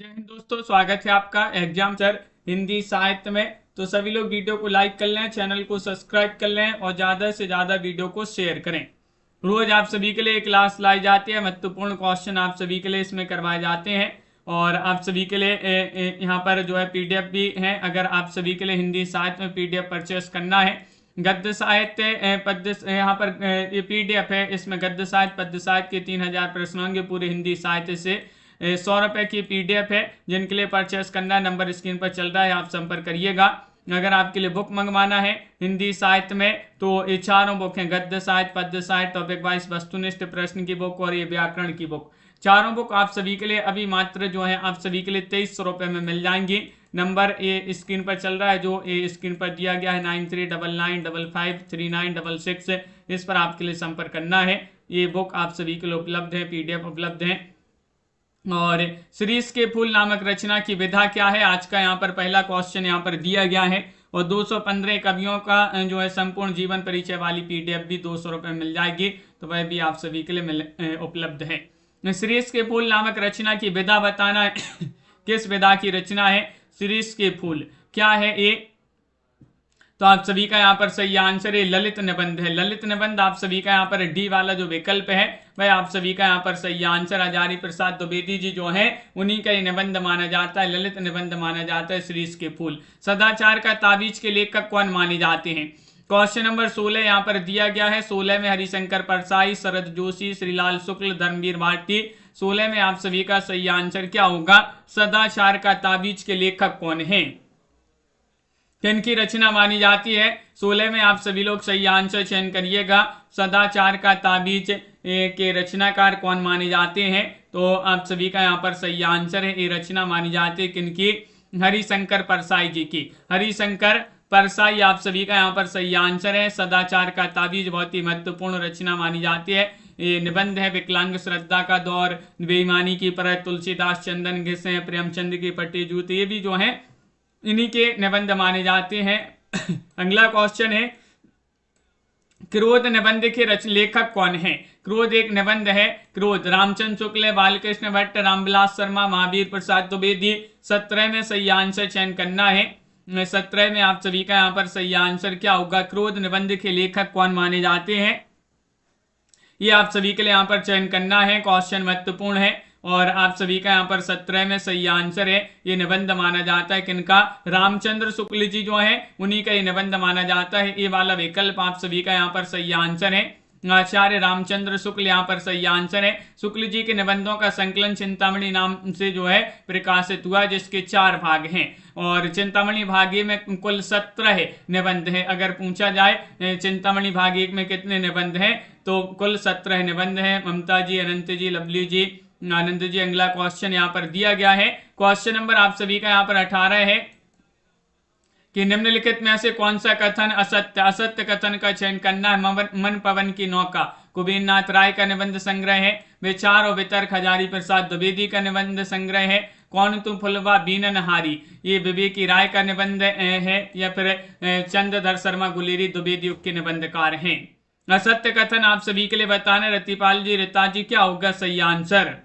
जय हिंद दोस्तों, स्वागत है आपका एग्जाम सर हिंदी साहित्य में। तो सभी लोग वीडियो को लाइक कर लें, चैनल को सब्सक्राइब कर लें और ज़्यादा से ज़्यादा वीडियो को शेयर करें। रोज आप सभी के लिए क्लास लाई जाती है, महत्वपूर्ण क्वेश्चन आप सभी के लिए इसमें करवाए जाते हैं और आप सभी के लिए यहाँ पर जो है पीडीएफ भी है। अगर आप सभी के लिए हिंदी साहित्य में पीडीएफ परचेस करना है, गद्य साहित्य पद्य यहाँ पर ये पीडीएफ है, इसमें गद्य साहित्य पद्य साहित्य के 3000 प्रश्न होंगे पूरे हिंदी साहित्य से। 100 रुपए की पीडीएफ है। जिनके लिए परचेस करना है नंबर स्क्रीन पर चल रहा है, आप संपर्क करिएगा। अगर आपके लिए बुक मंगवाना है हिंदी साहित्य में तो ये चारों बुक हैं, गद्य साहित्य पद्य साहित्य टॉपिक वाइज वस्तुनिष्ठ प्रश्न की बुक और ये व्याकरण की बुक। चारों बुक आप सभी के लिए अभी मात्र जो है आप सभी के लिए 2300 रुपए में मिल जाएंगी। नंबर ये स्क्रीन पर चल रहा है, जो ये स्क्रीन पर दिया गया है 9399553966, इस पर आपके लिए संपर्क करना है। ये बुक आप सभी के लिए उपलब्ध है, पीडीएफ उपलब्ध है। और सीरीज के फूल नामक रचना की विधा क्या है, आज का यहाँ पर पहला क्वेश्चन यहाँ पर दिया गया है। और 215 कवियों का जो है संपूर्ण जीवन परिचय वाली पीडीएफ भी 200 रुपए मिल जाएगी, तो वह भी आप सभी के लिए उपलब्ध है। सीरीज के फूल नामक रचना की विधा बताना है। किस विधा की रचना है सीरीज के फूल, क्या है ये? तो आप सभी का यहाँ पर सही आंसर है ललित निबंध है। ललित निबंध आप सभी का यहाँ पर डी वाला जो विकल्प है वह आप सभी का यहाँ पर सही आंसर। हजारी प्रसाद द्विवेदी जी जो है उन्हीं का ये निबंध माना जाता है, ललित निबंध माना जाता है सीरीज के फूल। सदाचार का ताबीज के लेखक कौन माने जाते हैं? क्वेश्चन नंबर 16 यहाँ पर दिया गया है। 16 में हरिशंकर परसाई, शरद जोशी, श्रीलाल शुक्ल, धर्मवीर भारती। 16 में आप सभी का सही आंसर क्या होगा? सदाचार का ताबीज के लेखक कौन है, किनकी रचना मानी जाती है? 16 में आप सभी लोग सही आंसर चयन करिएगा। सदाचार का ताबीज के रचनाकार कौन माने जाते हैं? तो आप सभी का यहाँ पर सही आंसर है, ये रचना मानी जाती है किनकी? हरिशंकर परसाई जी की। हरिशंकर परसाई आप सभी का यहाँ पर सही आंसर है। सदाचार का ताबीज बहुत ही महत्वपूर्ण रचना मानी जाती है। ये निबंध है विकलांग श्रद्धा का दौर, बेईमानी की परत, तुलसीदास चंदन घिसे, प्रेमचंद की पट्टी जूत, ये भी जो है इन्हीं के निबंध माने जाते हैं। अगला क्वेश्चन है क्रोध निबंध के लेखक कौन है? क्रोध एक निबंध है। क्रोध रामचंद्र शुक्ल, बालकृष्ण भट्ट, रामविलास शर्मा, महावीर प्रसाद द्विवेदी। 17 में सही आंसर चयन करना है। 17 में आप सभी का यहाँ पर सही आंसर क्या होगा? क्रोध निबंध के लेखक कौन माने जाते हैं, ये आप सभी के लिए यहाँ पर चयन करना है। क्वेश्चन महत्वपूर्ण है और आप सभी का यहाँ पर 17 में सही आंसर है। ये निबंध माना जाता है किनका? रामचंद्र शुक्ल जी जो है उन्हीं का ये निबंध माना जाता है। ये वाला विकल्प आप सभी का यहाँ पर सही आंसर है। आचार्य रामचंद्र शुक्ल यहाँ पर सही आंसर है। शुक्ल जी के निबंधों का संकलन चिंतामणि नाम से जो है प्रकाशित हुआ, जिसके 4 भाग हैं और चिंतामणि भाग्य में कुल 17 निबंध है। अगर पूछा जाए चिंतामणि भाग्य में कितने निबंध हैं, तो कुल 17 निबंध है। ममता जी, अनंत जी, लवली जी, आनंद जी। अगला क्वेश्चन यहाँ पर दिया गया है। क्वेश्चन नंबर आप सभी का यहाँ पर 18 है कि निम्नलिखित में से कौन सा कथन असत्य? असत्य कथन का चयन करना है। मन पवन की नौका कुबेर नाथ राय का निबंध संग्रह है। विचार और वितर्क हजारी प्रसाद द्विवेदी का निबंध संग्रह है। कौन तू फुलवा बीननहारी, ये विवेकी राय का निबंध है या फिर चंद्रधर शर्मा गुलेरी द्विवेदी के निबंधकार हैं। असत्य कथन आप सभी के लिए बताना। रतिपाल जी, रीता जी, क्या होगा सही आंसर?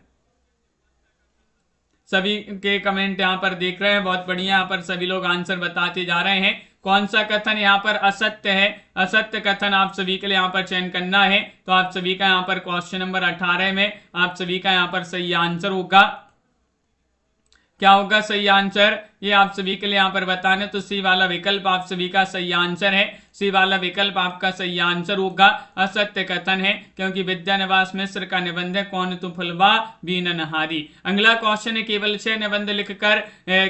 सभी के कमेंट यहाँ पर देख रहे हैं, बहुत बढ़िया। यहाँ पर सभी लोग आंसर बताते जा रहे हैं। कौन सा कथन यहाँ पर असत्य है? असत्य कथन आप सभी के लिए यहाँ पर चयन करना है। तो आप सभी का यहाँ पर क्वेश्चन नंबर 18 में आप सभी का यहाँ पर सही आंसर होगा, क्या होगा सही आंसर? ये आप सभी के लिए यहाँ पर बताना। तो सी वाला विकल्प आप सभी का सही आंसर है। सी वाला विकल्प आपका सही आंसर होगा। असत्य कथन है क्योंकि विद्यानिवास मिश्र का निबंध है कौन तू फुलवा बीननहारी। अगला क्वेश्चन है केवल 6 निबंध लिखकर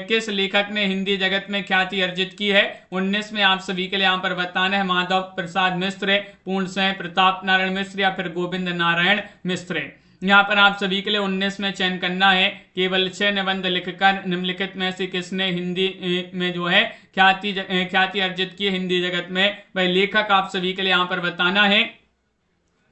किस लेखक ने हिंदी जगत में ख्याति अर्जित की है? 19 में आप सभी के लिए यहाँ पर बताना है। माधव प्रसाद मिश्र, पूर्ण सिंह, प्रताप नारायण मिश्र या फिर गोविंद नारायण मिश्र। यहाँ पर आप सभी के लिए 19 में चयन करना है। केवल 6 निबंध लिखकर निम्नलिखित में से किसने हिंदी में जो है ख्याति अर्जित की हिंदी जगत में? वह लेखक आप सभी के लिए यहाँ पर बताना है।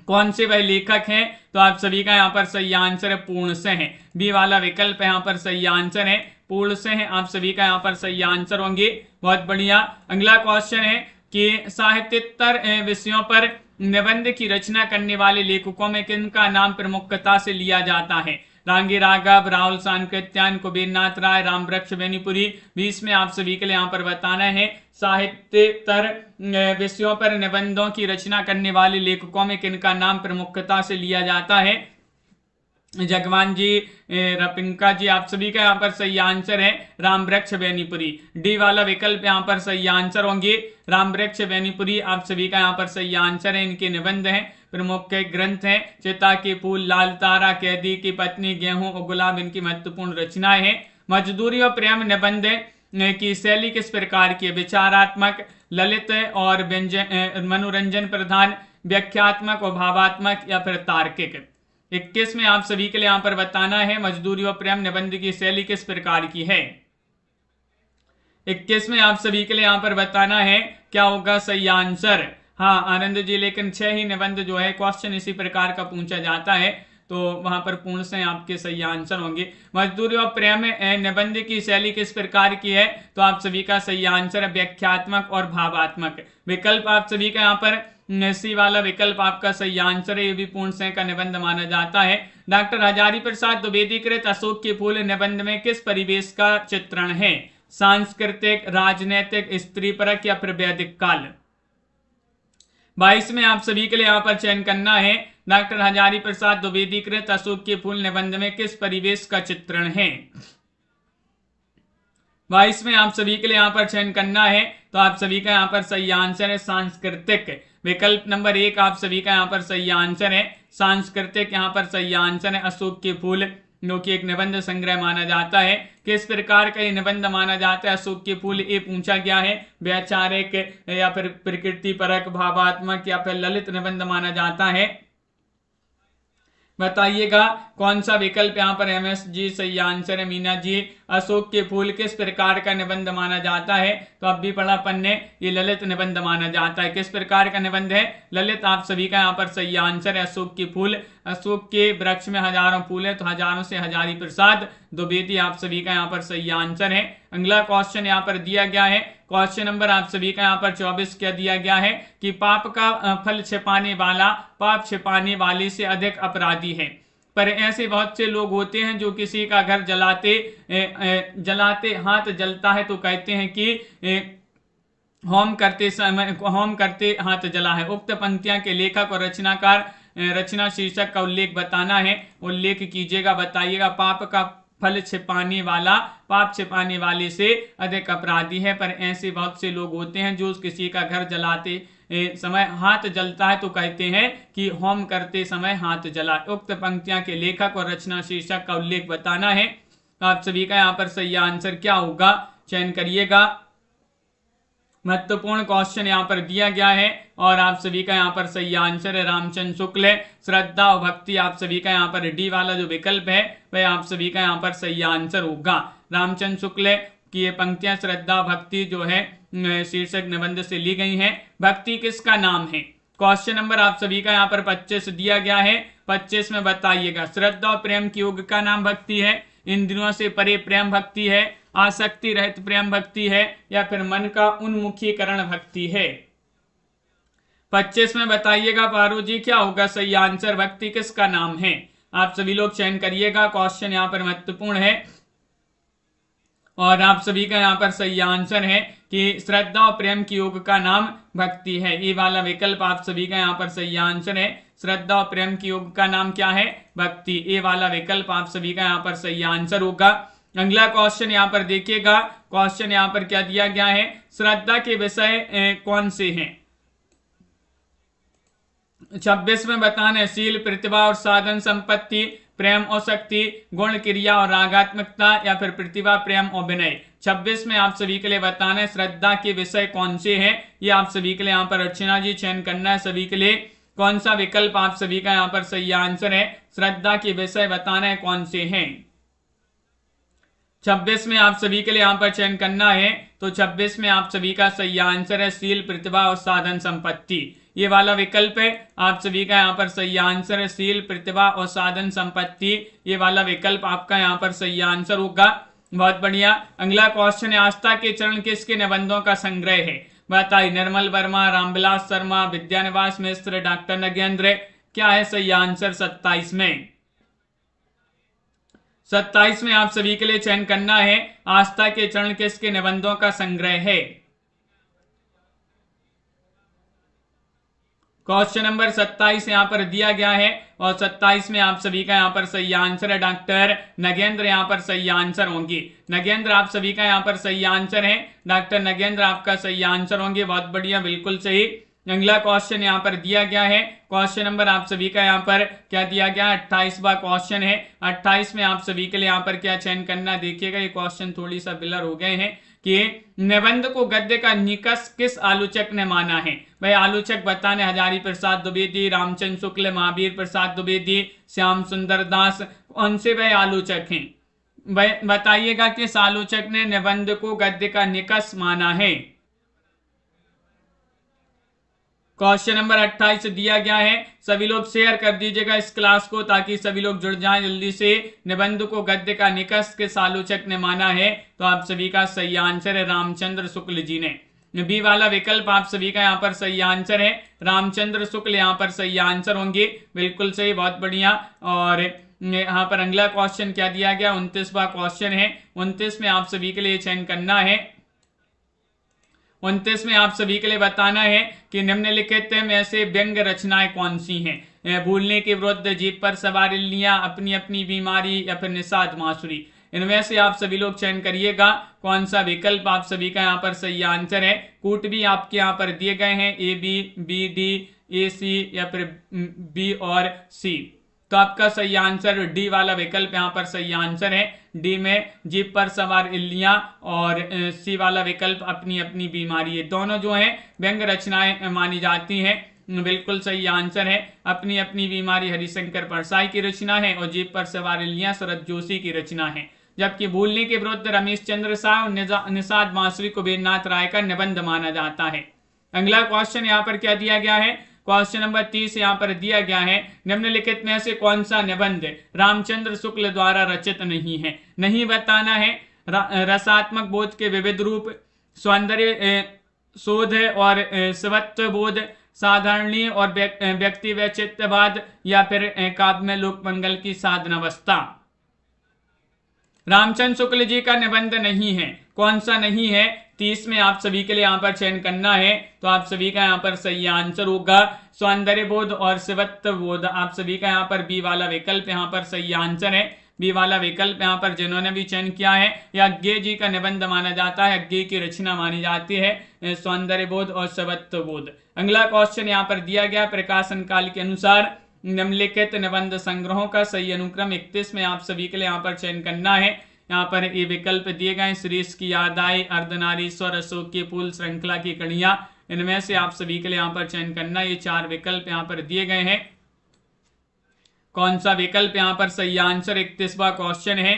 कौन से वह लेखक हैं? तो आप सभी का यहाँ पर सही आंसर है पूर्ण सिंह। बी वाला विकल्प यहाँ पर सही आंसर है। पूर्ण सिंह आप सभी का यहाँ पर सही आंसर होंगे। बहुत बढ़िया। अगला क्वेश्चन है कि साहित्येतर विषयों पर निबंध की रचना करने वाले लेखकों में किनका नाम प्रमुखता से लिया जाता है? रांगी राघव, राहुल सांकृत्यायन, कुबेरनाथ राय, रामवृक्ष बेनीपुरी। 20 में आप सभी के लिए यहाँ पर बताना है साहित्यतर विषयों पर निबंधों की रचना करने वाले लेखकों में किनका नाम प्रमुखता से लिया जाता है? जगवान जी, रपिंका जी, आप सभी का यहाँ पर सही आंसर है रामवृक्ष बेनीपुरी। डी वाला विकल्प यहाँ पर सही आंसर होंगे रामवृक्ष बेनीपुरी, आप सभी का यहाँ पर सही आंसर है। इनके निबंध हैं, प्रमुख ग्रंथ हैं चिता के फूल, लाल तारा, कैदी की पत्नी, गेहूं और गुलाब, इनकी महत्वपूर्ण रचनाएं हैं। मजदूरी और प्रेम निबंध की शैली किस प्रकार की है? विचारात्मक, ललित और मनोरंजन प्रधान, व्याख्यात्मक और भावात्मक, या फिर तार्किक? 21 में आप सभी के लिए यहाँ पर बताना है मजदूरी और प्रेम निबंध की शैली किस प्रकार की है? 21 में आप सभी के लिए यहाँ पर बताना है क्या होगा सही आंसर? हाँ आनंद जी, लेकिन 6 ही निबंध जो है क्वेश्चन इसी प्रकार का पूछा जाता है, तो वहां पर पूर्ण से आपके सही आंसर होंगे। मजदूरी और प्रेम निबंध की शैली किस प्रकार की है? तो आप सभी का सही आंसर है व्याख्यात्मक और भावात्मक। विकल्प आप सभी का यहाँ पर सी वाला विकल्प आपका सही आंसर है, ये भी पूर्ण से का निबंध माना जाता है। डॉक्टर हजारी प्रसाद द्विवेदी कृत अशोक के फूल निबंध में किस परिवेश का चित्रण है? सांस्कृतिक, राजनैतिक, स्त्री परक, या फिर वैदिक काल? 22 में आप सभी के लिए यहाँ पर चयन करना है डॉक्टर हजारी प्रसाद द्विवेदी कृत अशोक के फूल निबंध में किस परिवेश का चित्रण है? 22 में आप सभी के लिए यहाँ पर चयन करना है, तो आप सभी का यहाँ पर सही आंसर है सांस्कृतिक। विकल्प नंबर 1 आप सभी का यहाँ पर सही आंसर है सांस्कृतिक, यहाँ पर सही आंसर है अशोक के फूल, जो कि एक निबंध संग्रह माना जाता है। किस प्रकार का ये निबंध माना जाता है अशोक के फूल? ये पूछा गया है वैचारिक, या फिर प्रकृति परक, भावात्मक, या फिर ललित निबंध माना जाता है। बताइएगा कौन सा विकल्प यहाँ पर एमएस जी सही आंसर है। मीना जी, अशोक के फूल किस प्रकार का निबंध माना जाता है? तो अब भी पढ़ा पन्ने, ये ललित निबंध माना जाता है। किस प्रकार का निबंध है? ललित, आप सभी का यहाँ पर सही आंसर है अशोक के फूल। अशोक के वृक्ष में हजारों फूल है, तो हजारों से हजारी प्रसाद द्विवेदी आप सभी का यहाँ पर सही आंसर है। अगला क्वेश्चन यहाँ पर दिया गया है, क्वेश्चन नंबर आप सभी का यहाँ पर 24 क्या दिया गया है कि पाप का फल छिपाने वाला पाप छिपाने वाले से अधिक अपराधी है। पर ऐसे बहुत से लोग होते हैं जो किसी का घर जलाते हाथ जलता है तो कहते हैं कि होम करते हाथ जला है। उक्त पंक्तियां के लेखक और रचनाकार रचना शीर्षक का उल्लेख बताना है, उल्लेख कीजिएगा। बताइएगा पाप का फल छिपाने वाला पाप छिपाने वाले से अधिक अपराधी है। पर ऐसे बहुत से लोग होते हैं जो किसी का घर जलाते समय हाथ जलता है तो कहते हैं कि होम करते समय हाथ जला। उक्त पंक्तियां के लेखक और रचना शीर्षक का उल्लेख बताना है। आप सभी का यहाँ पर सही आंसर क्या होगा, चयन करिएगा। महत्वपूर्ण क्वेश्चन यहाँ पर दिया गया है और आप सभी का यहाँ पर सही आंसर है रामचंद्र शुक्ल। श्रद्धा और भक्ति, आप सभी का यहाँ पर डी वाला जो विकल्प है वह आप सभी का यहाँ पर सही आंसर होगा। रामचंद्र शुक्ल की ये पंक्तियां श्रद्धा भक्ति जो है शीर्षक निबंध से ली गई हैं। भक्ति किसका नाम है? क्वेश्चन नंबर आप सभी का यहाँ पर 25 दिया गया है। 25 में बताइएगा श्रद्धा और प्रेम की योग का नाम भक्ति है, इंद्रियों से परे प्रेम भक्ति है, आसक्ति रहित प्रेम भक्ति है, या फिर मन का उन्मुखीकरण भक्ति है। 25 में बताइएगा पारू जी क्या होगा सही आंसर, भक्ति किसका नाम है? आप सभी लोग चयन करिएगा। क्वेश्चन यहाँ पर महत्वपूर्ण है और आप सभी का यहाँ पर सही आंसर है कि श्रद्धा और प्रेम की योग का नाम भक्ति है। ये वाला विकल्प आप सभी का यहाँ पर सही आंसर है। श्रद्धा और प्रेम की योग का नाम क्या है? भक्ति। ये वाला विकल्प आप सभी का यहाँ पर सही आंसर होगा। अगला क्वेश्चन यहाँ पर देखिएगा, क्वेश्चन यहाँ पर क्या दिया गया है, श्रद्धा के विषय कौन से हैं? 26 में बताना है शील, प्रतिभा और साधन संपत्ति, प्रेम और शक्ति, गुण क्रिया और रागात्मकता, या फिर प्रतिभा प्रेम और विनय। 26 में आप सभी के लिए बताना है श्रद्धा के विषय कौन से हैं, ये आप सभी के लिए यहाँ पर अर्चना जी चयन करना है। सभी के लिए कौन सा विकल्प आप सभी का यहाँ पर सही आंसर है, श्रद्धा के विषय बताना है कौन से हैं। 26 में आप सभी के लिए यहाँ पर चयन करना है, तो 26 में आप सभी का सही आंसर है शील, प्रतिभा और साधन संपत्ति। ये वाला विकल्प है आप सभी का यहाँ पर सही आंसर है शील, प्रतिभा और साधन संपत्ति। ये वाला विकल्प आपका यहाँ पर सही आंसर होगा। बहुत बढ़िया। अगला क्वेश्चन है आस्था के चरण किसके निबंधों का संग्रह है? बताइए निर्मल वर्मा, रामविलास शर्मा, विद्यानिवास मिश्र, डॉक्टर नगेंद्र। क्या है सही आंसर 27 में? 27 में आप सभी के लिए चयन करना है, आस्था के चरण किसके निबंधों का संग्रह है। क्वेश्चन नंबर 27 यहाँ पर दिया गया है और 27 में आप सभी का यहाँ पर सही आंसर है डॉक्टर नगेंद्र, यहाँ पर सही आंसर होंगे। नगेंद्र आप सभी का यहाँ पर सही आंसर है, डॉक्टर नगेंद्र आपका सही आंसर होंगे, बहुत बढ़िया, बिल्कुल सही। अगला क्वेश्चन यहाँ पर दिया गया है, क्वेश्चन नंबर आप सभी का यहाँ पर क्या दिया गया, 28वां क्वेश्चन है। 28 में आप सभी के लिए यहाँ पर क्या चयन करना, देखिएगा ये क्वेश्चन थोड़ी सा बिलर हो गए हैं कि निबंध को गद्य का निकष किस आलोचक ने माना है। भाई आलोचक बताने हजारी प्रसाद द्विवेदी, रामचंद्र शुक्ल, महावीर प्रसाद द्विवेदी, श्याम सुंदर दास, कौन से भाई आलोचक हैं, भाई बताइएगा किस आलोचक ने निबंध को गद्य का निकष माना है। क्वेश्चन नंबर 28 दिया गया है, सभी लोग शेयर कर दीजिएगा इस क्लास को ताकि सभी लोग जुड़ जाएं जल्दी से। निबंध को गद्य का निकष किस आलोचक ने माना है, तो आप सभी का सही आंसर है रामचंद्र शुक्ल जी ने। बी वाला विकल्प आप सभी का यहाँ पर सही आंसर है, रामचंद्र शुक्ल यहाँ पर सही आंसर होंगे, बिल्कुल सही, बहुत बढ़िया। और यहाँ पर अगला क्वेश्चन क्या दिया गया, 29वां क्वेश्चन है। 29 में आप सभी के लिए चयन करना है, 29 में आप सभी के लिए बताना है कि निम्नलिखित में से व्यंग्य रचनाएं कौन सी हैं। भूलने के विरुद्ध, जीप पर सवार इल्लियां, अपनी अपनी बीमारी या फिर निषाद मासूरी, इनमें से आप सभी लोग चयन करिएगा कौन सा विकल्प आप सभी का यहाँ पर सही आंसर है। कूट भी आपके यहाँ पर दिए गए हैं, ए बी, बी डी, ए सी या फिर बी और सी, तो आपका सही आंसर डी वाला विकल्प यहाँ पर सही आंसर है। डी में जीप पर सवार इल्लियां और सी वाला विकल्प अपनी अपनी बीमारी है, दोनों जो है व्यंग्य रचनाएं मानी जाती हैं, बिल्कुल सही आंसर है। अपनी अपनी बीमारी हरिशंकर परसाई की रचना है और जीप पर सवार इल्लियां शरद जोशी की रचना है, जबकि भूलने के विरुद्ध रमेश चंद्र शाह और निषाद मासूरी को कुबेरनाथ राय का निबंध माना जाता है। अगला क्वेश्चन यहाँ पर क्या दिया गया है, क्वेश्चन नंबर 30 यहाँ पर दिया गया है, निम्नलिखित में से कौन सा निबंध रामचंद्र शुक्ल द्वारा रचित नहीं है। नहीं बताना है, रसात्मक बोध के विविध रूप, सौंदर्य शोध और स्वत्व बोध, साधारणीय और व्यक्ति वैचित्रवाद, या फिर काव्य में लोक मंगल की साधनावस्था। रामचंद्र शुक्ल जी का निबंध नहीं है, कौन सा नहीं है, 30 में आप सभी के लिए यहाँ पर चयन करना है, तो आप सभी का यहाँ पर सही आंसर होगा सौंदर्य बोध और शिवत्व बोध, आप सभी का यहाँ पर बी वाला विकल्प यहाँ पर सही आंसर है। बी वाला विकल्प यहाँ पर जिन्होंने भी चयन किया है, या अज्ञे जी का निबंध माना जाता है, अज्ञे की रचना मानी जाती है सौंदर्य बोध और शिवत्व बोध। अगला क्वेश्चन यहाँ पर दिया गया, प्रकाशन काल के अनुसार निम्नलिखित निबंध संग्रहों का सही अनुक्रम 31 में आप सभी के लिए यहाँ पर चयन करना है। यहाँ पर ये विकल्प दिए गए, श्रीश की याद आई, अर्धनारीश्वर, अशोक के फूल, श्रृंखला की कड़ियां, इनमें से आप सभी के लिए यहाँ पर चयन करना, ये 4 विकल्प यहाँ पर दिए गए हैं। कौन सा विकल्प यहाँ पर सही आंसर, 31वां क्वेश्चन है,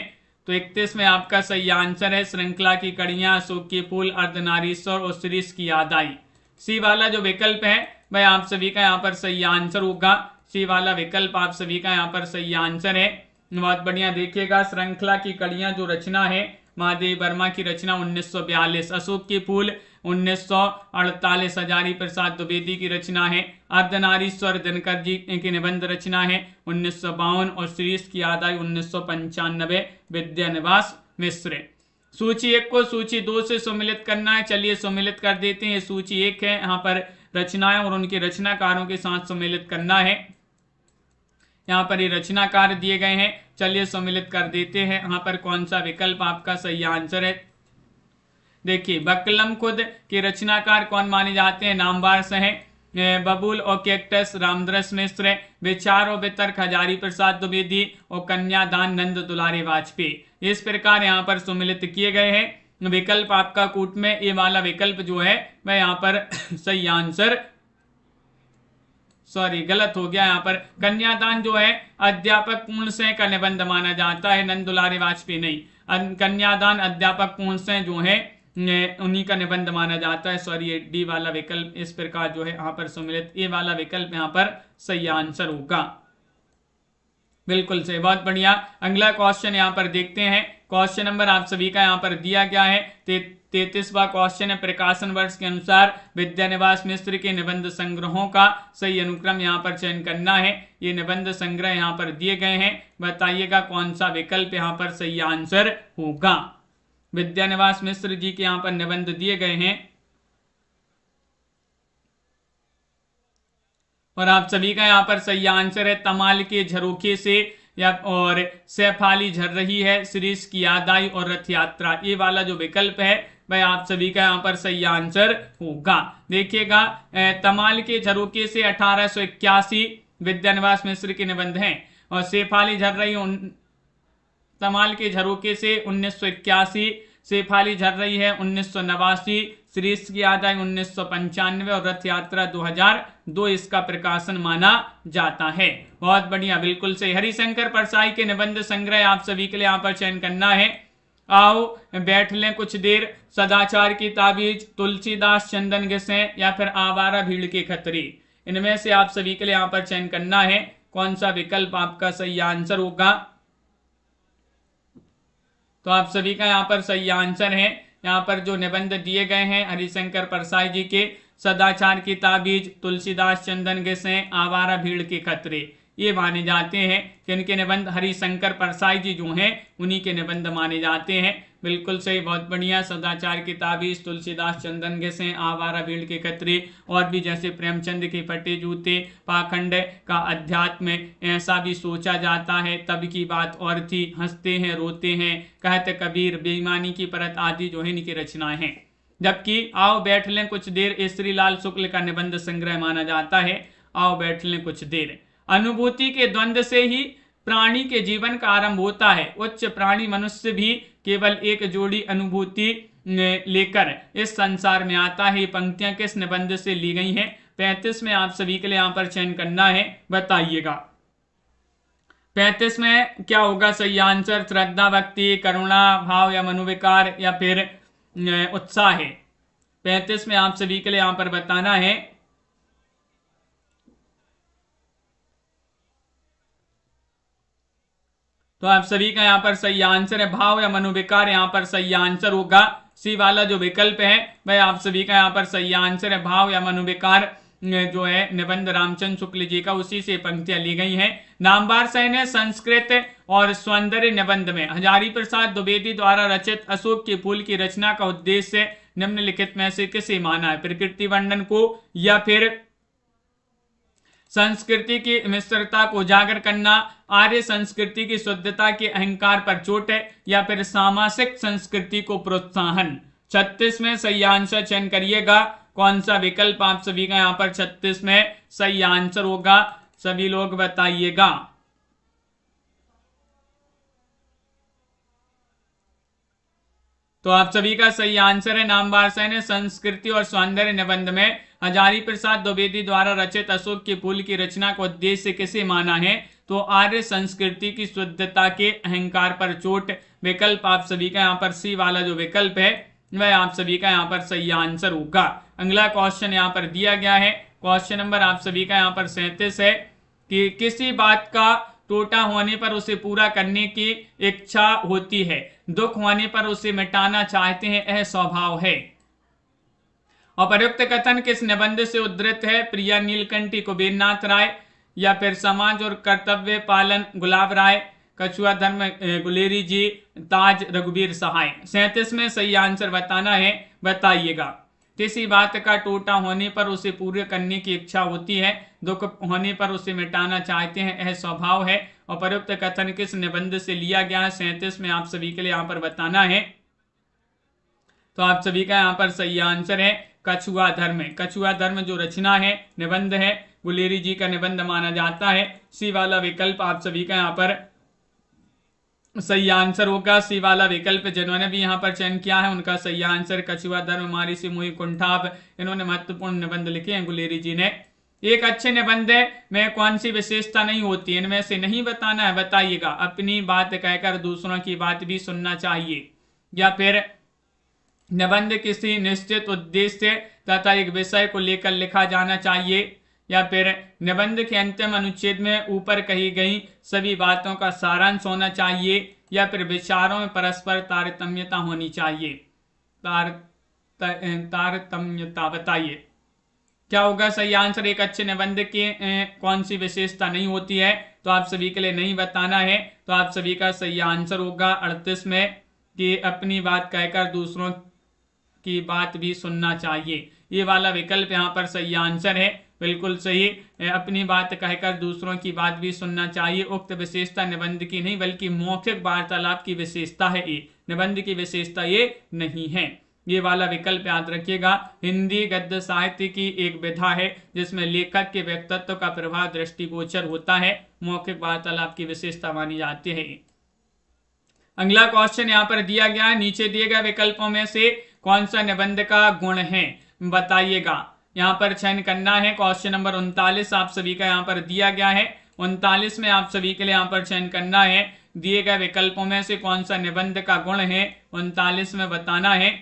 तो 31 में आपका सही आंसर है श्रृंखला की कड़ियां, अशोक के फूल, अर्धनारीश्वर और श्रीश की याद आई। सी वाला जो विकल्प है भाई आप सभी का यहाँ पर सही आंसर होगा, सी वाला विकल्प आप सभी का यहाँ पर सही आंसर है, बहुत बढ़िया। देखिएगा श्रृंखला की कड़ियां जो रचना है महादेव वर्मा की रचना 1942, अशोक के फूल 1948 हजारी प्रसाद द्विवेदी की रचना है, अर्धनारीश्वर दिनकर जी की निबंध रचना है 1952 और श्रीश की याद आई 1995 विद्यानिवास मिश्र। सूची 1 को सूची 2 से सम्मिलित करना है, चलिए सम्मिलित कर देते हैं। सूची 1 है, यहाँ पर रचनाएं और उनके रचनाकारों के साथ सम्मिलित करना है। यहाँ पर ये रचनाकार दिए गए हैं, चलिए सम्मिलित कर देते हैं। यहाँ पर कौन सा विकल्प आपका सही आंसर है, देखिए बकलम खुद के रचनाकार कौन माने जाते हैं, नामवार से हैं बबूल और कैक्टस रामदरस मिश्र, विचार और वितर्क हजारी प्रसाद द्विवेदी और कन्यादान नंद दुलारे वाजपेयी। इस प्रकार यहाँ पर सम्मिलित किए गए हैं। विकल्प आपका कूट में ये वाला विकल्प जो है वह यहाँ पर सही आंसर, सॉरी गलत हो गया, यहाँ पर कन्यादान जो है अध्यापक पूर्ण सिंह का निबंध माना जाता है, नंद दुलारे वाजपेयी नहीं। कन्यादान अध्यापक पूर्ण सिंह जो है उन्हीं का निबंध माना जाता है, सॉरी डी वाला विकल्प इस प्रकार जो है यहाँ पर सम्मिलित, ए वाला विकल्प यहाँ पर सही आंसर होगा, बिल्कुल सही, बहुत बढ़िया। अगला क्वेश्चन यहाँ पर देखते हैं, क्वेश्चन नंबर आप सभी का यहाँ पर दिया गया है 33वां क्वेश्चन है, प्रकाशन वर्ष के अनुसार विद्यानिवास मिश्र के निबंध संग्रहों का सही अनुक्रम यहाँ पर चयन करना है। ये निबंध संग्रह यहाँ पर दिए गए हैं, बताइएगा कौन सा विकल्प यहाँ पर सही आंसर होगा। विद्यानिवास मिश्र जी के यहाँ पर निबंध दिए गए हैं और आप सभी का यहाँ पर सही आंसर है तमाल के झरोखे से या और सैफाली झर रही है, शिरीष की याद आई और रथ यात्रा, ये वाला जो विकल्प है भाई आप सभी का यहाँ पर सही आंसर होगा। देखिएगा तमाल के झरोखे से 1881 विद्यानिवास मिश्र के निबंध हैं और सैफाली झर रही तमाल के झरोखे से 1981, सैफाली झर रही है 1989, शिरीष की याद आई 1995 और रथ यात्रा 2002 इसका प्रकाशन माना जाता है। बहुत बढ़िया, बिल्कुल सही। हरिशंकर परसाई के निबंध संग्रह आप सभी के लिए यहाँ पर चयन करना है। आओ बैठ लें कुछ देर, सदाचार की ताबीज, तुलसीदास चंदन घिसें या फिर आवारा भीड़ के खतरे, इनमें से आप सभी के लिए यहाँ पर चयन करना है कौन सा विकल्प आपका सही आंसर होगा। तो आप सभी का यहाँ पर सही आंसर है, यहाँ पर जो निबंध दिए गए हैं हरिशंकर परसाई जी के, सदाचार की ताबीज, तुलसीदास चंदन घिसें, आवारा भीड़ के खतरे, ये माने जाते हैं कि इनके निबंध हरिशंकर परसाई जी जो हैं उन्हीं के निबंध माने जाते हैं। बिल्कुल सही, बहुत बढ़िया। सदाचार की ताबीज, तुलसीदास चंदन घिसें, आवारा भीड़ के खतरे और भी जैसे प्रेमचंद के फटे जूते, पाखंड का अध्यात्म, ऐसा भी सोचा जाता है, तब की बात और थी, हंसते हैं रोते हैं, कहते कबीर, बेईमानी की परत आदि जो है इनकी रचनाएं हैं। जबकि आओ बैठ लें कुछ देर श्रीलाल शुक्ल का निबंध संग्रह माना जाता है। आओ बैठ लें कुछ देर, अनुभूति के द्वंद्व से ही प्राणी के जीवन का आरंभ होता है। उच्च प्राणी मनुष्य भी केवल एक जोड़ी अनुभूति लेकर इस संसार में आता है। पंक्तियां किस निबंध से ली गई हैं? 35 में आप सभी के लिए यहाँ पर चयन करना है, बताइएगा 35 में क्या होगा सही आंसर? श्रद्धा, भक्ति, करुणा भाव या मनोविकार या फिर उत्साह है। 35 में आप सभी के लिए यहाँ पर बताना है। तो आप सभी का यहाँ पर सही आंसर है भाव या मनोविकार, यहाँ पर सही आंसर होगा सी वाला जो विकल्प है भाई आप सभी का यहाँ पर सही आंसर है भाव या मनोविकार जो है निबंध रामचंद्र शुक्ल जी का, उसी से पंक्तियां ली गई हैं। नामवर सेन ने संस्कृत और सौंदर्य निबंध में हजारी प्रसाद द्विवेदी द्वारा रचित अशोक के फूल की रचना का उद्देश्य निम्नलिखित में से किसे माना है? प्रकृति वर्णन को या फिर संस्कृति की मिश्रता को उजागर करना, आर्य संस्कृति की शुद्धता के अहंकार पर चोट है या फिर सामासिक संस्कृति को प्रोत्साहन। 36 में सही आंसर चयन करिएगा कौन सा विकल्प आप सभी का यहाँ पर 36 में सही आंसर होगा, सभी लोग बताइएगा। तो आप सभी का सही आंसर है नामवर सेन ने संस्कृति और सौंदर्य निबंध में हजारी प्रसाद द्विवेदी द्वारा रचित अशोक के फूल की रचना को उद्देश्य किसे माना है? तो आर्य संस्कृति की शुद्धता के अहंकार पर चोट। विकल्प आप सभी का यहाँ पर सी वाला जो विकल्प है वह आप सभी का यहाँ पर सही आंसर होगा। अगला क्वेश्चन यहाँ पर दिया गया है, क्वेश्चन नंबर आप सभी का यहाँ पर 37 है कि किसी बात का टोटा होने पर उसे पूरा करने की इच्छा होती है, दुख होने पर उसे मिटाना चाहते हैं, यह स्वभाव है। अपर्युक्त कथन किस निबंध से उद्धृत है? प्रिया नीलकंठी कुबेरनाथ राय या फिर समाज और कर्तव्य पालन गुलाब राय, कछुआ धर्म गुलेरी जी, ताज रघुवीर सहाय। 37 में सही आंसर बताना है, बताइएगा। किसी बात का टोटा होने पर उसे पूरे करने की इच्छा होती है, दुख होने पर उसे मिटाना चाहते हैं, यह स्वभाव है। अपर्युक्त कथन किस निबंध से लिया गया है? 37 में आप सभी के लिए यहाँ पर बताना है। तो आप सभी का यहाँ पर सही आंसर है कछुआ धर्म। कछुआ धर्म जो रचना है, निबंध है, गुलेरी जी का निबंध माना जाता है। सी वाला विकल्प आप सभी का यहाँ पर सही आंसर होगा। सी वाला विकल्प जिन्होंने भी यहाँ पर चयन किया है उनका सही आंसर कछुआ धर्म। मारी से मुहि कुंठाप, इन्होंने महत्वपूर्ण निबंध लिखे हैं गुलेरी जी ने। एक अच्छे निबंध में कौन सी विशेषता नहीं होती? इनमें से नहीं बताना है, बताइएगा। अपनी बात कहकर दूसरों की बात भी सुनना चाहिए, या फिर निबंध किसी निश्चित उद्देश्य तथा एक विषय को लेकर लिखा जाना चाहिए, या फिर निबंध के अंतिम अनुच्छेद में ऊपर कही गई सभी बातों का सारांश होना चाहिए, या फिर विचारों में परस्पर तारतम्यता होनी चाहिए? तारतम्यता बताइए क्या होगा सही आंसर। एक अच्छे निबंध की कौन सी विशेषता नहीं होती है? तो आप सभी के लिए नहीं बताना है। तो आप सभी का सही आंसर होगा 38 में कि अपनी बात कहकर दूसरों की बात भी सुनना चाहिए। ये वाला विकल्प यहाँ पर सही आंसर है, बिल्कुल सही। अपनी बात कहकर दूसरों की बात भी सुनना चाहिए। उक्त विशेषता निबंध की नहीं बल्कि मौखिक वार्तालाप की विशेषता है, ये निबंध की विशेषता ये नहीं है। ये वाला विकल्प याद रखिएगा। हिंदी गद्य साहित्य की एक विधा है जिसमें लेखक के व्यक्तित्व का प्रभाव दृष्टिगोचर होता है, मौखिक वार्तालाप की विशेषता मानी जाती है। अगला क्वेश्चन यहाँ पर दिया गया है, नीचे दिए गए विकल्पों में से कौन सा निबंध का गुण है बताइएगा। यहाँ पर चयन करना है। क्वेश्चन नंबर 39 आप सभी का यहाँ पर दिया गया है। 39 में आप सभी के लिए यहाँ पर चयन करना है, दिए गए विकल्पों में से कौन सा निबंध का गुण है 39 में बताना है।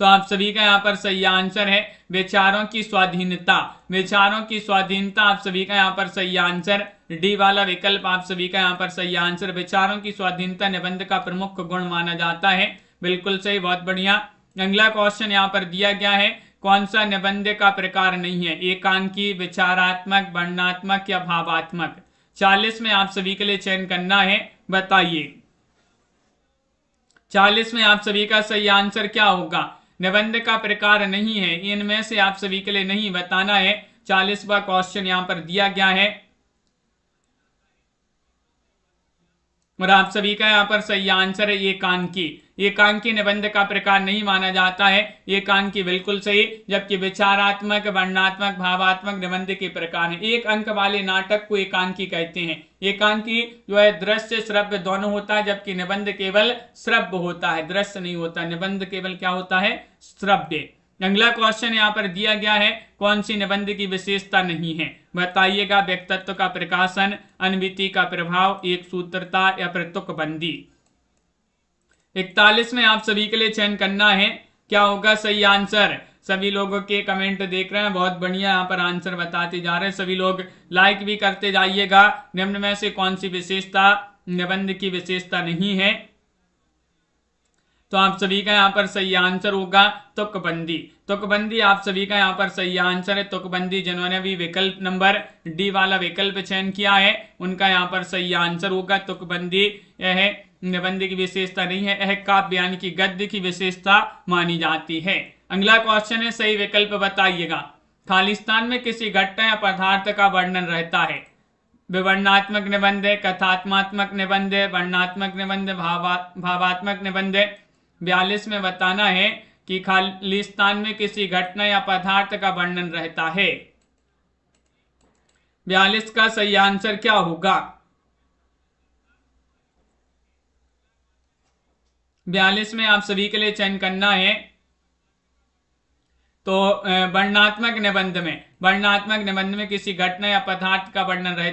तो आप सभी का यहाँ पर सही आंसर है विचारों की स्वाधीनता। विचारों की स्वाधीनता आप सभी का यहाँ पर सही आंसर। डी वाला विकल्प आप सभी का यहाँ पर सही आंसर। विचारों की स्वाधीनता निबंध का प्रमुख गुण माना जाता है, बिल्कुल सही, बहुत बढ़िया। अगला क्वेश्चन यहाँ पर दिया गया है, कौन सा निबंध का प्रकार नहीं है? एकांकी, विचारात्मक, वर्णनात्मक या भावात्मक? 40 में आप सभी के लिए चयन करना है, बताइए। 40 में आप सभी का सही आंसर क्या होगा? निबंध का प्रकार नहीं है, इनमें से आप सभी के लिए नहीं बताना है। 40वां क्वेश्चन यहां पर दिया गया है और आप सभी का यहाँ पर सही आंसर है एकांकी। एकांकी निबंध का प्रकार नहीं माना जाता है, एकांकी बिल्कुल सही। जबकि विचारात्मक, वर्णनात्मक, भावात्मक निबंध के प्रकार हैं। एक अंक वाले नाटक को एकांकी कहते हैं। एकांकी जो है दृश्य श्रव्य दोनों होता है, जबकि निबंध केवल श्रव्य होता है, दृश्य नहीं होता। निबंध केवल क्या होता है? श्रव्य। अगला क्वेश्चन यहाँ पर दिया गया है, कौन सी निबंध की विशेषता नहीं है बताइएगा। व्यक्तित्व का प्रकाशन, अनविति का प्रभाव, एक सूत्रता या फिर तुकबंदी। 41 में आप सभी के लिए चयन करना है, क्या होगा सही आंसर। सभी लोगों के कमेंट देख रहे हैं, बहुत बढ़िया, यहाँ पर आंसर बताते जा रहे हैं सभी लोग। लाइक भी करते जाइएगा। निम्न में से कौन सी विशेषता निबंध की विशेषता नहीं है? तो आप सभी का यहाँ पर सही आंसर होगा तुकबंदी। तुकबंदी आप सभी का यहाँ पर सही आंसर है, तुकबंदी। जिन्होंने भी विकल्प नंबर डी वाला विकल्प चयन किया है उनका यहाँ पर सही आंसर होगा तुकबंदी। यह निबंध की विशेषता नहीं है, यह काव्य यानी कि गद्य की विशेषता मानी जाती है। अगला क्वेश्चन है, सही विकल्प बताइएगा। खालिस्तान में किसी घटना या पदार्थ का वर्णन रहता है। विवरणात्मक निबंध है, कथात्मक निबंध है, वर्णनात्मक निबंध, भावात्मक निबंध है। 42 में बताना है कि खालिस्तान में किसी घटना या पदार्थ का वर्णन रहता है। 42 का सही आंसर क्या होगा? 42 में आप सभी के लिए चयन करना है। तो वर्णनात्मक निबंध में किसी घटना या पदार्थ का वर्णन रहता